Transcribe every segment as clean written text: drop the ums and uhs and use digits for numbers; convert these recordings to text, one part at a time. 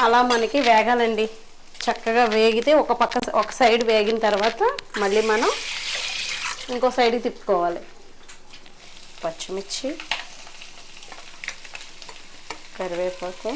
అలా మనకి వేగాలండి. చక్కగా వేగితే ఒక సైడ్ వేగిన తర్వాత మళ్ళీ మనం ఇంకో సైడ్కి తిప్పుకోవాలి. పచ్చిమిర్చి, కరివేపాకు,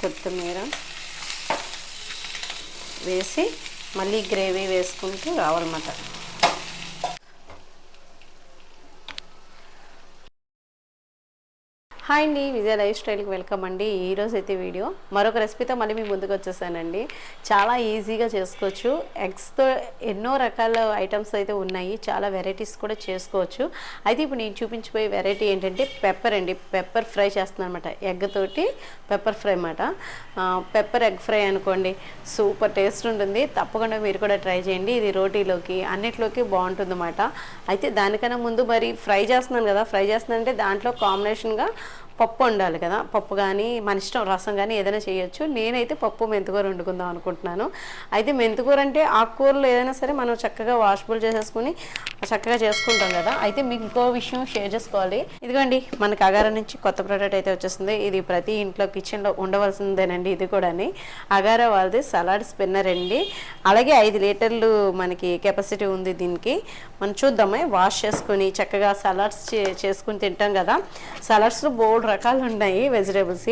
కొత్తిమీర వేసి మళ్ళీ గ్రేవీ వేసుకుంటూ రావాలన్నమాట. హాయ్ అండి, విజయ లైఫ్ స్టైల్కి వెల్కమ్ అండి. ఈరోజు అయితే వీడియో మరొక రెసిపీతో మళ్ళీ మీ ముందుకు వచ్చేసానండి. చాలా ఈజీగా చేసుకోవచ్చు. ఎగ్స్తో ఎన్నో రకాల ఐటమ్స్ అయితే ఉన్నాయి, చాలా వెరైటీస్ కూడా చేసుకోవచ్చు. అయితే ఇప్పుడు నేను చూపించిపోయే వెరైటీ ఏంటంటే పెప్పర్ అండి. పెప్పర్ ఫ్రై చేస్తున్నాను అనమాట. ఎగ్ తోటి పెప్పర్ ఫ్రై అన్నమాట. పెప్పర్ ఎగ్ ఫ్రై అనుకోండి, సూపర్ టేస్ట్ ఉంటుంది. తప్పకుండా మీరు కూడా ట్రై చేయండి. ఇది రోటీలోకి అన్నిట్లోకి బాగుంటుంది అన్నమాట. అయితే దానికన్నా ముందు మరి ఫ్రై చేస్తున్నాను కదా, ఫ్రై చేస్తున్నానంటే దాంట్లో కాంబినేషన్గా పప్పు వండాలి కదా. పప్పు కానీ మన ఇష్టం, రసం కానీ ఏదైనా చేయొచ్చు. నేనైతే పప్పు మెంతికూర వండుకుందాం అనుకుంటున్నాను. అయితే మెంతికూర అంటే ఆకుకూరలు ఏదైనా సరే మనం చక్కగా వాషబుల్ చేసేసుకుని చక్కగా చేసుకుంటాం కదా. అయితే మీకు ఇంకో విషయం షేర్ చేసుకోవాలి. ఇదిగోండి, మనకి అగారా నుంచి కొత్త ప్రోడక్ట్ అయితే వచ్చేస్తుంది. ఇది ప్రతి ఇంట్లో కిచెన్లో ఉండవలసిందేనండి. ఇది కూడా అగారా వాళ్ళది సలాడ్ స్పిన్నర్ అండి. అలాగే 5 లీటర్లు మనకి కెపాసిటీ ఉంది దీనికి. మనం చూద్దామే. వాష్ చేసుకుని చక్కగా సలాడ్స్ చేసుకుని తింటాం కదా. సలాడ్స్లో బోల్డ్ రకాలు ఉన్నాయి వెజిటేబుల్స్.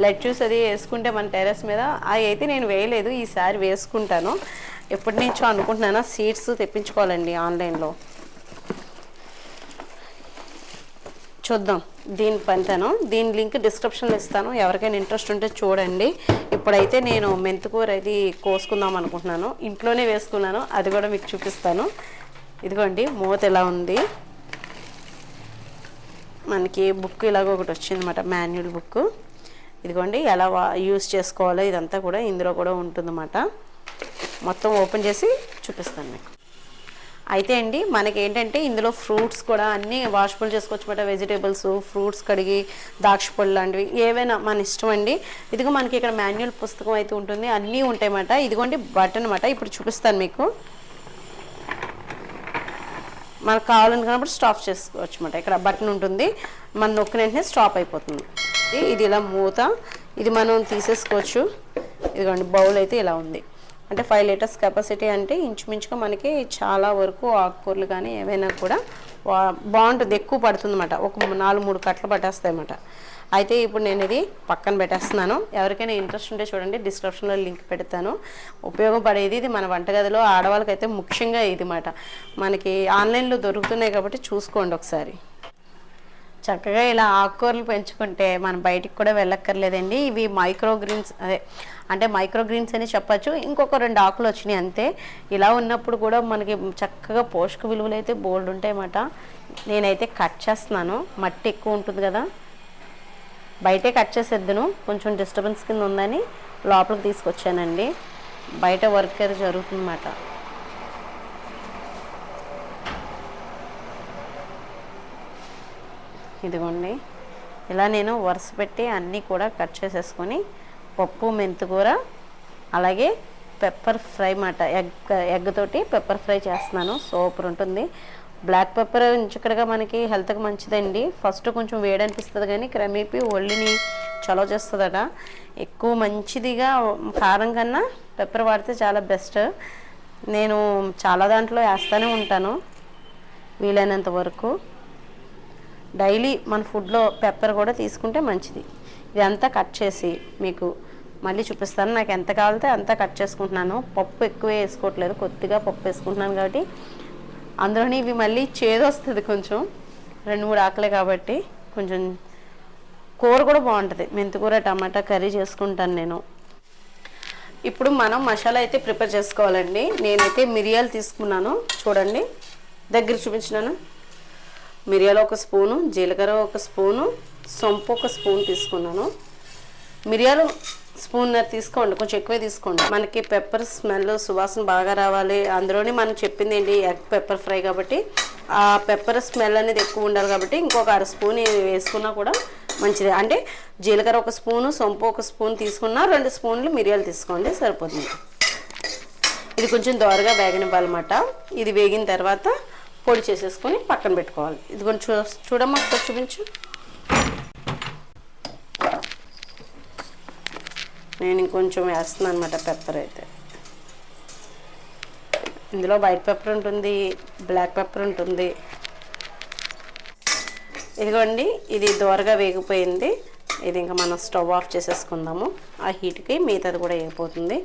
లెట్యూస్ అది వేసుకుంటే మన టెర్రస్ మీద, అవి అయితే నేను వేయలేదు, ఈసారి వేసుకుంటాను. ఎప్పటి నుంచో అనుకుంటున్నాను సీడ్స్ తెప్పించుకోవాలండి ఆన్లైన్లో. చూద్దాం దీని పంతాను. దీని లింక్ డిస్క్రిప్షన్లో ఇస్తాను, ఎవరికైనా ఇంట్రెస్ట్ ఉంటే చూడండి. ఇప్పుడైతే నేను మెంతికూర అది కోసుకుందాం అనుకుంటున్నాను. ఇంట్లోనే వేసుకున్నాను, అది కూడా మీకు చూపిస్తాను. ఇదిగోండి మూత ఎలా ఉంది. మనకి బుక్ ఇలాగ ఒకటి వచ్చిందన్నమాట, మాన్యువల్ బుక్. ఇదిగోండి ఎలా యూస్ చేసుకోవాలో ఇదంతా కూడా ఇందులో కూడా ఉంటుందన్నమాట. మొత్తం ఓపెన్ చేసి చూపిస్తాను మీకు. అయితే అండి మనకి ఏంటంటే ఇందులో ఫ్రూట్స్ కూడా అన్నీ వాషబుల్ చేసుకోవచ్చు అన్నమాట. వెజిటేబుల్స్, ఫ్రూట్స్ కడిగి, ద్రాక్ష పళ్ళు లాంటివి ఏవైనా మన ఇష్టం అండి. ఇదిగో మనకి ఇక్కడ మాన్యువల్ పుస్తకం అయితే ఉంటుంది, అన్నీ ఉంటాయన్నమాట. ఇదిగోండి బటన్ అన్నమాట. ఇప్పుడు చూపిస్తాను మీకు. మనకు కావాలనుకున్నప్పుడు స్టాప్ చేసుకోవచ్చు అన్నమాట. ఇక్కడ బటన్ ఉంటుంది, మనం నొక్కిన వెంటనే స్టాప్ అయిపోతుంది. ఇది ఇలా మూత, ఇది మనం తీసేసుకోవచ్చు. ఇదిగోండి బౌల్ అయితే ఇలా ఉంది. అంటే 5 లీటర్స్ కెపాసిటీ అంటే ఇంచుమించుగా మనకి చాలా వరకు ఆకుకూరలు కానీ ఏవైనా కూడా బాగుంటుంది. ఎక్కువ పడుతుంది అన్నమాట. ఒక 4-3 కట్టలు పట్టేస్తాయి అన్నమాట. అయితే ఇప్పుడు నేను ఇది పక్కన పెట్టేస్తున్నాను. ఎవరికైనా ఇంట్రెస్ట్ ఉంటే చూడండి, డిస్క్రిప్షన్లో లింక్ పెడతాను. ఉపయోగపడేది ఇది మన వంటగదిలో ఆడవాళ్ళకైతే ముఖ్యంగా ఇది మాట. మనకి ఆన్లైన్లో దొరుకుతున్నాయి కాబట్టి చూసుకోండి ఒకసారి. చక్కగా ఇలా ఆకుకూరలు పెంచుకుంటే మనం బయటికి కూడా వెళ్ళక్కర్లేదండి. ఇవి మైక్రోగ్రీన్స్, అంటే మైక్రోగ్రీన్స్ అని చెప్పచ్చు. ఇంకొక 2 ఆకులు వచ్చినాయి అంతే. ఇలా ఉన్నప్పుడు కూడా మనకి చక్కగా పోషక విలువలు అయితే బోల్డ్ ఉంటాయన్నమాట. నేనైతే కట్ చేస్తున్నాను, మట్టి ఎక్కువ ఉంటుంది కదా, బయటే కట్ చేసేద్దును. కొంచెం డిస్టర్బెన్స్ కింద ఉందని లోపలికి తీసుకొచ్చానండి. బయట వర్క్ అయితే జరుగుతుందన్నమాట. ఇదిగోండి ఇలా నేను వరుస పెట్టి అన్నీ కూడా కట్ చేసేసుకొని పప్పు, మెంతికూర, అలాగే పెప్పర్ ఫ్రై మాట. ఎగ్ తోటి పెప్పర్ ఫ్రై చేస్తున్నాను. సూపర్ ఉంటుంది. బ్లాక్ పెప్పర్ ఇంచుకడగా మనకి హెల్త్కి మంచిదండి. ఫస్ట్ కొంచెం వేడి అనిపిస్తుంది కానీ క్రమేపీ ఒళ్ళిని చలవ చేస్తుందట. ఎక్కువ మంచిదిగా కారం కన్నా పెప్పర్ వాడితే చాలా బెస్ట్. నేను చాలా దాంట్లో వేస్తూనే ఉంటాను వీలైనంత వరకు. డైలీ మన ఫుడ్లో పెప్పర్ కూడా తీసుకుంటే మంచిది. ఇదంతా కట్ చేసి మీకు మళ్ళీ చూపిస్తాను. నాకు ఎంత కావాలితే అంతా కట్ చేసుకుంటున్నాను. పప్పు ఎక్కువ వేసుకోవట్లేదు, కొద్దిగా పప్పు వేసుకుంటున్నాను కాబట్టి. అందులోని ఇవి మళ్ళీ చేదు వస్తుంది కొంచెం, 2-3 ఆకులే కాబట్టి. కొంచెం కూర కూడా బాగుంటుంది. మెంతికూర టమాటా కర్రీ చేసుకుంటాను నేను. ఇప్పుడు మనం మసాలా అయితే ప్రిపేర్ చేసుకోవాలండి. నేనైతే మిరియాలు తీసుకున్నాను, చూడండి దగ్గర చూపించినాను. మిరియాలు 1 స్పూను, జీలకర్ర 1 స్పూను, సొంపు 1 స్పూన్ తీసుకున్నాను. మిరియాలు స్పూన్నర తీసుకోండి, కొంచెం ఎక్కువే తీసుకోండి. మనకి పెప్పర్ స్మెల్ సువాసన బాగా రావాలి. అందులోనే మనం చెప్పింది ఏంటి, ఎగ్ పెప్పర్ ఫ్రై కాబట్టి ఆ పెప్పర్ స్మెల్ అనేది ఎక్కువ ఉండాలి కాబట్టి ఇంకొక 1/2 స్పూన్ వేసుకున్నా కూడా మంచిది. అంటే జీలకర్ర 1 స్పూను, సొంపు 1 స్పూన్ తీసుకున్నా 2 స్పూన్లు మిరియాలు తీసుకోండి, సరిపోతుంది. ఇది కొంచెం దోరగా వేగనివ్వాలన్నమాట. ఇది వేగిన తర్వాత పొడి చేసేసుకొని పక్కన పెట్టుకోవాలి. ఇది కొంచెం చూడమ్మా, ఒకసారి చూపించు. నేను ఇంకొంచెం వేస్తున్నాను అనమాట పెప్పర్ అయితే. ఇందులో వైట్ పెప్పర్ ఉంటుంది, బ్లాక్ పెప్పర్ ఉంటుంది. ఇదిగోండి, ఇది దోరగా వేగిపోయింది. ఇది ఇంకా మనం స్టవ్ ఆఫ్ చేసేసుకుందాము. ఆ హీట్కి మిగతాది కూడా వేగిపోతుంది.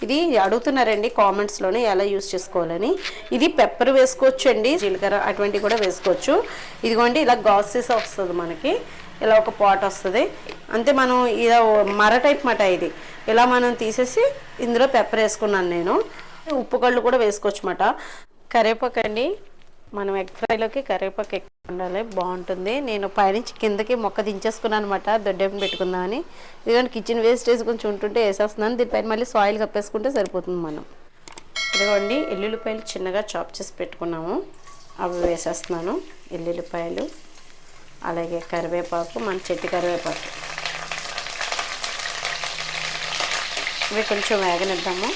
ఇది అడుగుతున్నారండి కామెంట్స్లోనే ఎలా యూస్ చేసుకోవాలని. ఇది పెప్పర్ వేసుకోవచ్చు అండి, జీలకర్ర అటువంటివి కూడా వేసుకోవచ్చు. ఇదిగోండి ఇలా గాసెస్ వస్తుంది మనకి, ఇలా ఒక పాట్ వస్తుంది అంతే. మనం ఇలా మర టైప్ మాట ఇది. ఇలా మనం తీసేసి ఇందులో పెప్పర్ వేసుకున్నాను నేను. ఉప్పు కళ్ళు కూడా వేసుకోవచ్చు అన్నమాట. కరివేపాకు అండి, మనం ఎగ్ ఫ్రైలోకి కరివేపాకు ఎక్కువ ఉండాలి, బాగుంటుంది. నేను పైనుంచి కిందకి మొక్క దించేసుకున్నాను అనమాట, దొడ్డేపని పెట్టుకుందామని. ఇదిగోండి కిచెన్ వేస్టేజ్ కొంచెం ఉంటుంటే వేసేస్తున్నాను. దీనిపైన మళ్ళీ సాయిల్ కప్పేసుకుంటే సరిపోతుంది మనం. ఇదిగోండి ఎల్లుల్లిపాయలు చిన్నగా చాప్ చేసి పెట్టుకున్నాము, అవి వేసేస్తున్నాను. ఎల్లుల్లిపాయలు అలాగే కరివేపాకు, మన చెట్టు కరివేపాకు, ఇవి కొంచెం వేగనిద్దాము.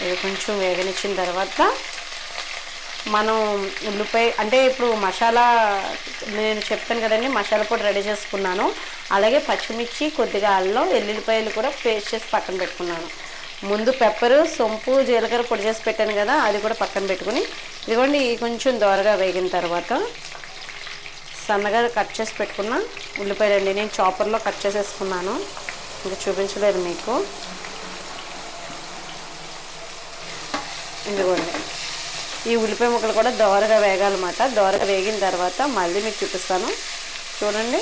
ఇవి కొంచెం వేగనిచ్చిన తర్వాత మనం ఉల్లిపాయ అంటే ఇప్పుడు మసాలా నేను చెప్తాను కదండి, మసాలా పొడి రెడీ చేసుకున్నాను. అలాగే పచ్చిమిర్చి, కొద్దిగా అల్లం, ఎల్లుల్లిపాయలు కూడా పేస్ట్ చేసి పక్కన పెట్టుకున్నాను. ముందు పెప్పరు, సొంపు, జీలకర్ర పొడి చేసి పెట్టాను కదా, అది కూడా పక్కన పెట్టుకుని ఇదిగోండి కొంచెం దోరగా వేగిన తర్వాత సన్నగా కట్ చేసి పెట్టుకున్న ఉల్లిపాయలండి. నేను చాపర్లో కట్ చేసేసుకున్నాను, ఇంకా చూపించలేదు మీకు. ఇదిగోండి ఈ ఉల్లిపాయ ముక్కలు కూడా దోరగా వేగాలన్నమాట. దోరగా వేగిన తర్వాత మళ్ళీ మీకు చూపిస్తాను, చూడండి.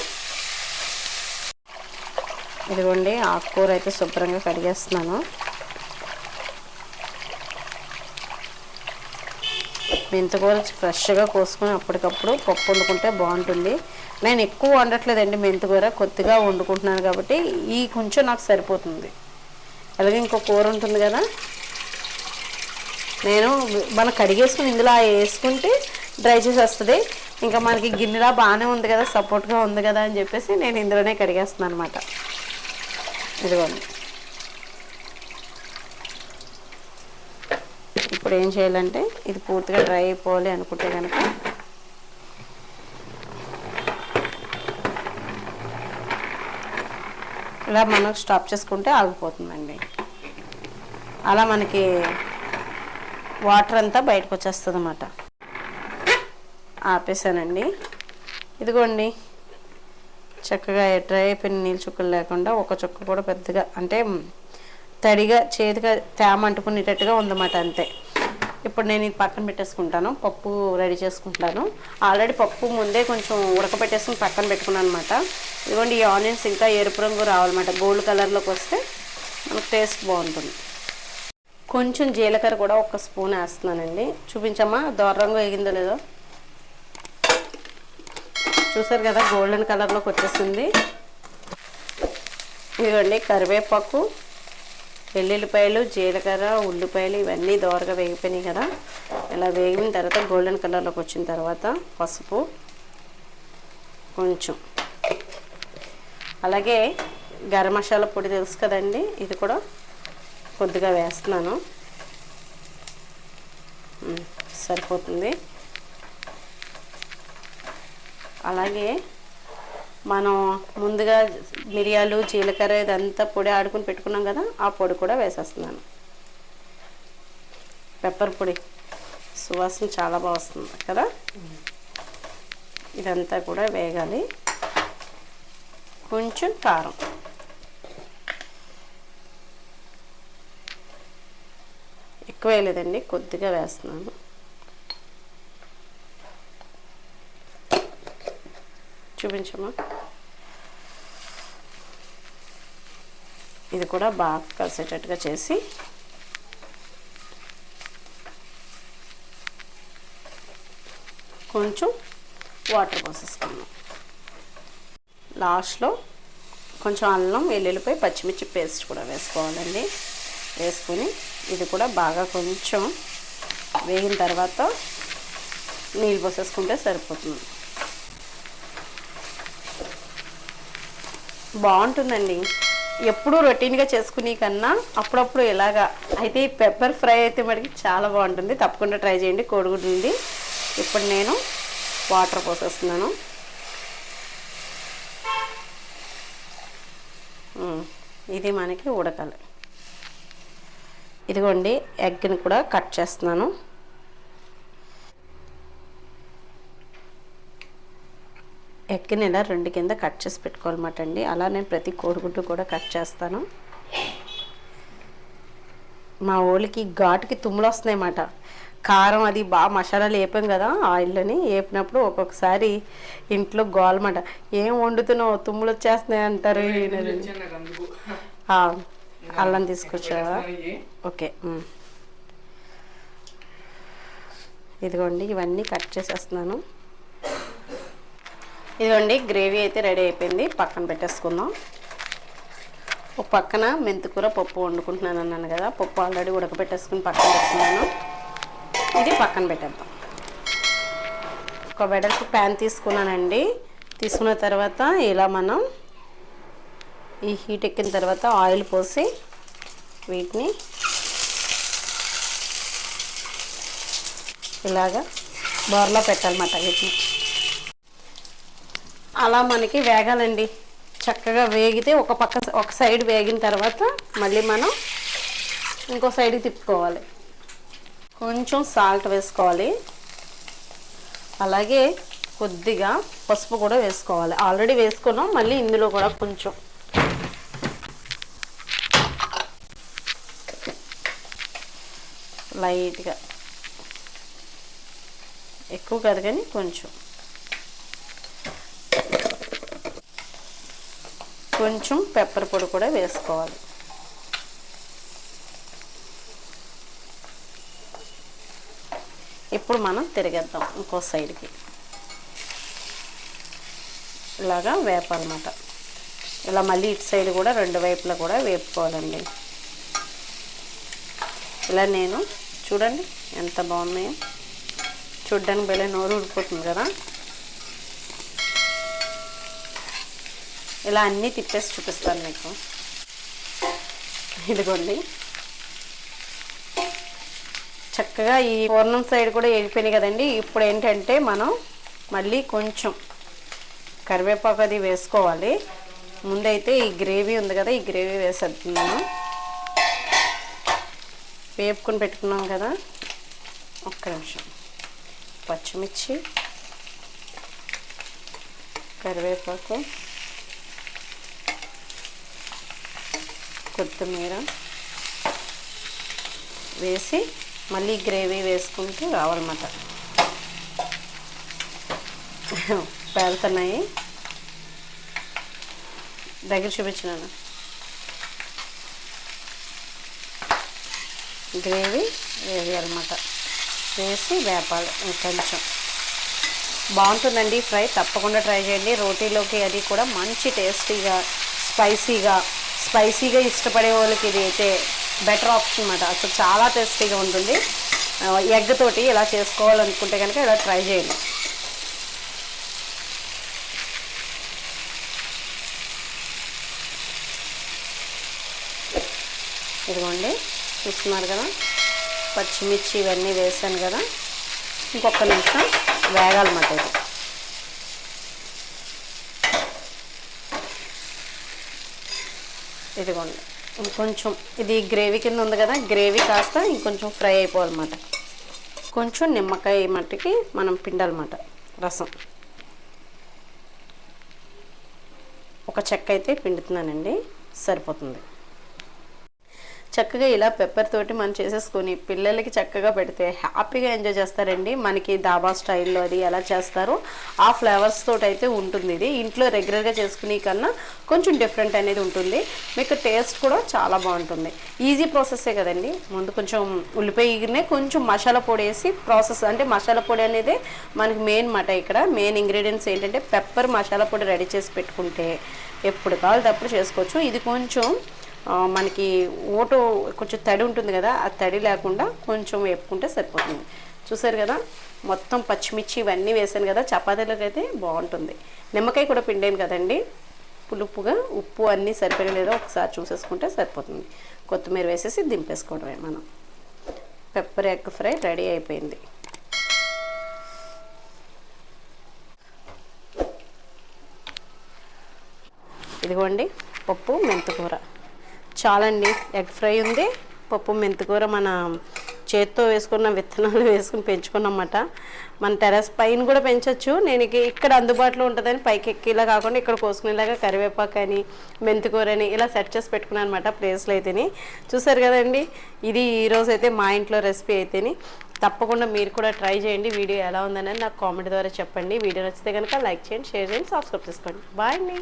ఇదిగోండి ఆకుకూర అయితే శుభ్రంగా కడిగేస్తున్నాను. మెంతికూర ఫ్రెష్గా కోసుకొని అప్పటికప్పుడు పప్పు వండుకుంటే బాగుంటుంది. నేను ఎక్కువ వండట్లేదండి మెంతికూర, కొద్దిగా వండుకుంటున్నాను కాబట్టి ఈ కొంచెం నాకు సరిపోతుంది. అలాగే ఇంకో కూర ఉంటుంది కదా, నేను మనం కడిగేసుకుని ఇందులో వేసుకుంటే డ్రై చేసేస్తుంది. ఇంకా మనకి గిన్నెలా బాగానే ఉంది కదా, సపోర్ట్గా ఉంది కదా అని చెప్పేసి నేను ఇందులోనే కడిగేస్తున్నాను అనమాట. ఇదిగోండి ఇప్పుడు ఏం చేయాలంటే ఇది పూర్తిగా డ్రై అయిపోవాలి అనుకుంటే కనుక ఇలా మనం స్టాప్ చేసుకుంటే ఆగిపోతుందండి. అలా మనకి వాటర్ అంతా బయటకు వచ్చేస్తుంది అన్నమాట. ఆపేసానండి. ఇదిగోండి చక్కగా డ్రై అయిపోయిన నీళ్ళు చుక్కలు లేకుండా ఒక చుక్క కూడా పెద్దగా అంటే తడిగా చేతిగా తేమ అంటుకునేటట్టుగా ఉందన్నమాట, అంతే. ఇప్పుడు నేను ఇది పక్కన పెట్టేసుకుంటాను, పప్పు రెడీ చేసుకుంటాను. ఆల్రెడీ పప్పు ముందే కొంచెం ఉడకబెట్టేసుకుని పక్కన పెట్టుకున్నాను అనమాట. ఇదిగోండి ఈ ఆనియన్స్ ఇంకా ఎరుపు రంగు రావాలన్నమాట, గోల్డ్ కలర్లోకి వస్తే మనకు టేస్ట్ బాగుంటుంది. కొంచెం జీలకర్ర కూడా ఒక స్పూన్ వేస్తున్నానండి. చూపించమ్మా దోర రంగు వేగిందో లేదో, చూసారు కదా గోల్డెన్ కలర్లోకి వచ్చేసింది. ఇదిగోండి కరివేపాకు, వెల్లుల్లిపాయలు, జీలకర్ర, ఉల్లిపాయలు ఇవన్నీ దోరగా వేగిపోయినాయి కదా. ఇలా వేగిన తర్వాత గోల్డెన్ కలర్లోకి వచ్చిన తర్వాత పసుపు కొంచెం, అలాగే గరం మసాలా పొడి తెలుసు కదండి, ఇది కూడా కొద్దిగా వేస్తున్నాను, సరిపోతుంది. అలాగే మనం ముందుగా మిరియాలు, జీలకర్ర ఇదంతా పొడి ఆడుకుని పెట్టుకున్నాం కదా, ఆ పొడి కూడా వేసేస్తున్నాను. పెప్పర్ పొడి సువాసన చాలా బాగా వస్తుంది కదా. ఇదంతా కూడా వేగాలి. కొంచెం కారం, ఎక్కువ వేయలేదండి, కొద్దిగా వేస్తున్నాను. చూపించమ్మా. ఇది కూడా బాగా కలిసేటట్టుగా చేసి కొంచెం వాటర్ పోసేసుకున్నాం. లాస్ట్లో కొంచెం అల్లం, వెల్లుల్లిపాయ, పచ్చిమిర్చి పేస్ట్ కూడా వేసుకోవాలండి. వేసుకొని ఇది కూడా బాగా కొంచెం వేగిన తర్వాత నీళ్ళు పోసేసుకుంటే సరిపోతుంది. బాగుంటుందండి. ఎప్పుడూ రొటీన్గా చేసుకునే కన్నా అప్పుడప్పుడు ఇలాగా అయితే ఈ పెప్పర్ ఫ్రై అయితే మనకి చాలా బాగుంటుంది. తప్పకుండా ట్రై చేయండి. కోడిగుడ్డు ఉంది. ఇప్పుడు నేను వాటర్ పోసేస్తున్నాను. ఇది మనకి ఉడకాలి. ఇదిగోండి ఎగ్ని కూడా కట్ చేస్తున్నాను. ఎగ్ని ఇలా 2 కింద కట్ చేసి పెట్టుకోవాలన్నమాట అండి. అలా నేను ప్రతి కోడిగుడ్డు కూడా కట్ చేస్తాను. మా ఓలికి ఘాటుకి తుమ్ములు వస్తున్నాయన్నమాట. కారం అది బాగా మసాలాలు వేపాం కదా ఆయిల్ని, వేపినప్పుడు ఒక్కొక్కసారి ఇంట్లో గోలమాట, ఏం వండుతున్నావు తుమ్ములు వచ్చేస్తున్నాయి అంటారు. అల్లం తీసుకొచ్చావా? ఓకే. ఇదిగోండి ఇవన్నీ కట్ చేసేస్తున్నాను. ఇదిగోండి గ్రేవీ అయితే రెడీ అయిపోయింది. పక్కన పెట్టేసుకుందాం. ఒక పక్కన మెంతికూర పప్పు వండుకుంటున్నాను అన్నాను కదా, పప్పు ఆల్రెడీ ఉడకబెట్టేసుకుని పక్కన పెట్టుకున్నాను. ఇది పక్కన పెట్టేద్దాం. ఒక వెడల్పు ప్యాన్ తీసుకున్నానండి. తీసుకున్న తర్వాత ఇలా మనం ఈ హీట్ ఎక్కిన తర్వాత ఆయిల్ పోసి వీటిని ఇలాగా బోర్లో పెట్టాలన్నమాట. వీటిని అలా మనకి వేగాలండి. చక్కగా వేగితే ఒక సైడ్ వేగిన తర్వాత మళ్ళీ మనం ఇంకో సైడ్కి తిప్పుకోవాలి. కొంచెం సాల్ట్ వేసుకోవాలి. అలాగే కొద్దిగా పసుపు కూడా వేసుకోవాలి. ఆల్రెడీ వేసుకున్నాం, మళ్ళీ ఇందులో కూడా కొంచెం లైట్గా, ఎక్కువ కాదు కానీ కొంచెం పెప్పర్ పొడి కూడా వేసుకోవాలి. ఇప్పుడు మనం తిరిగేద్దాం ఇంకో సైడ్కి. ఇలాగా వేపాలన్నమాట. ఇలా మళ్ళీ ఇటు సైడ్ కూడా 2 వైపులా కూడా వేపుకోవాలండి. ఇలా నేను చూడండి ఎంత బాగున్నాయో, చూడ్డానికి భలే నోరు ఊడిపోతుంది కదా. ఇలా అన్నీ తిప్పేసి చూపిస్తాను మీకు. ఇదిగోండి చక్కగా ఈ పూర్ణం సైడ్ కూడా వేగిపోయినాయి కదండి. ఇప్పుడు ఏంటంటే మనం మళ్ళీ కొంచెం కరివేపాకు అది వేసుకోవాలి. ముందైతే ఈ గ్రేవీ ఉంది కదా, ఈ గ్రేవీ వేసేస్తున్నాను. వేపుకొని పెట్టుకున్నాం కదా. ఒక్క నిమిషం. పచ్చిమిర్చి, కరివేపాకు, కొత్తిమీర వేసి మళ్ళీ గ్రేవీ వేసుకుంటూ రావాలన్నమాట. పేలుతున్నాయి, దగ్గర చూపించినాను. గ్రేవీ వేయాలన్నమాట. వేసి వేపాలి. ఇంకొంచెం బాగుంటుందండి ఫ్రై. తప్పకుండా ట్రై చేయండి. రోటీలోకి అది కూడా మంచి టేస్టీగా స్పైసీగా ఇష్టపడే వాళ్ళకి ఇది అయితే బెటర్ ఆప్షన్ అన్నమాట. అసలు చాలా టేస్టీగా ఉంటుంది. ఎగ్ తోటి ఇలా చేసుకోవాలనుకుంటే కనుక ఇలా ట్రై చేయండి. ఇదిగోండి చూస్తున్నారు కదా, పచ్చిమిర్చి ఇవన్నీ వేసాను కదా. ఇంకొక నిమిషం వేగాలన్నమాట. ఇది ఇదిగోండి ఇంకొంచెం, ఇది గ్రేవీ కింద ఉంది కదా, గ్రేవీ కాస్త ఇంకొంచెం ఫ్రై అయిపోవాలన్నమాట. కొంచెం నిమ్మకాయ మట్టికి మనం పిండాలన్నమాట రసం. ఒక చెక్క అయితే పిండుతున్నానండి, సరిపోతుంది. చక్కగా ఇలా పెప్పర్ తోటి మనం చేసేసుకొని పిల్లలకి చక్కగా పెడితే హ్యాపీగా ఎంజాయ్ చేస్తారండి. మనకి దాబా స్టైల్లో అది ఎలా చేస్తారో ఆ ఫ్లేవర్స్ తోటి అయితే ఉంటుంది. ఇది ఇంట్లో రెగ్యులర్గా చేసుకునే కన్నా కొంచెం డిఫరెంట్ అనేది ఉంటుంది. మీకు టేస్ట్ కూడా చాలా బాగుంటుంది. ఈజీ ప్రాసెస్సే కదండి. ముందు కొంచెం ఉల్లిపాయనే కొంచెం మసాలా పొడి వేసి ప్రాసెస్, అంటే మసాలా పొడి అనేది మనకి మెయిన్ మాట. ఇక్కడ మెయిన్ ఇంగ్రీడియంట్స్ ఏంటంటే పెప్పర్ మసాలా పొడి రెడీ చేసి పెట్టుకుంటే ఎప్పుడు కావాలి అప్పుడు చేసుకోవచ్చు. ఇది కొంచెం మనకి ఓటు కొంచెం తడి ఉంటుంది కదా, ఆ తడి లేకుండా కొంచెం వేపుకుంటే సరిపోతుంది. చూసారు కదా, మొత్తం పచ్చిమిర్చి ఇవన్నీ వేసాను కదా, చపాతీలకు అయితే బాగుంటుంది. నిమ్మకాయ కూడా పిండాను కదండి, పులుపుగా ఉప్పు అన్నీ సరిపోయలేదో ఒకసారి చూసేసుకుంటే సరిపోతుంది. కొత్తిమీర వేసేసి దింపేసుకోవడమే. మనం పెప్పర్ ఎగ్ ఫ్రై రెడీ అయిపోయింది. ఇదిగోండి పప్పు మెంతికూర చాలండి. ఎగ్ ఫ్రై ఉంది, పప్పు మెంతికూర మన చేత్తో వేసుకున్న విత్తనాలు వేసుకుని పెంచుకున్నమాట. మన టెర్రస్ పైన కూడా పెంచవచ్చు. నేను ఇక్కడ అందుబాటులో ఉంటుందని పైకి ఎక్కిలా కాకుండా ఇక్కడ కోసుకునేలాగా కరివేపాకు అని మెంతికూర అని ఇలా సెట్ చేసి పెట్టుకున్నాను అనమాట ప్లేస్లో అయితేని. చూసారు కదండి, ఇది ఈరోజు అయితే మా ఇంట్లో రెసిపీ అయితేని. తప్పకుండా మీరు కూడా ట్రై చేయండి. వీడియో ఎలా ఉందనేది నాకు కామెంట్ ద్వారా చెప్పండి. వీడియో నచ్చితే కనుక లైక్ చేయండి, షేర్ చేయండి, సబ్స్క్రైబ్ చేసుకోండి. బాయ్ అండి.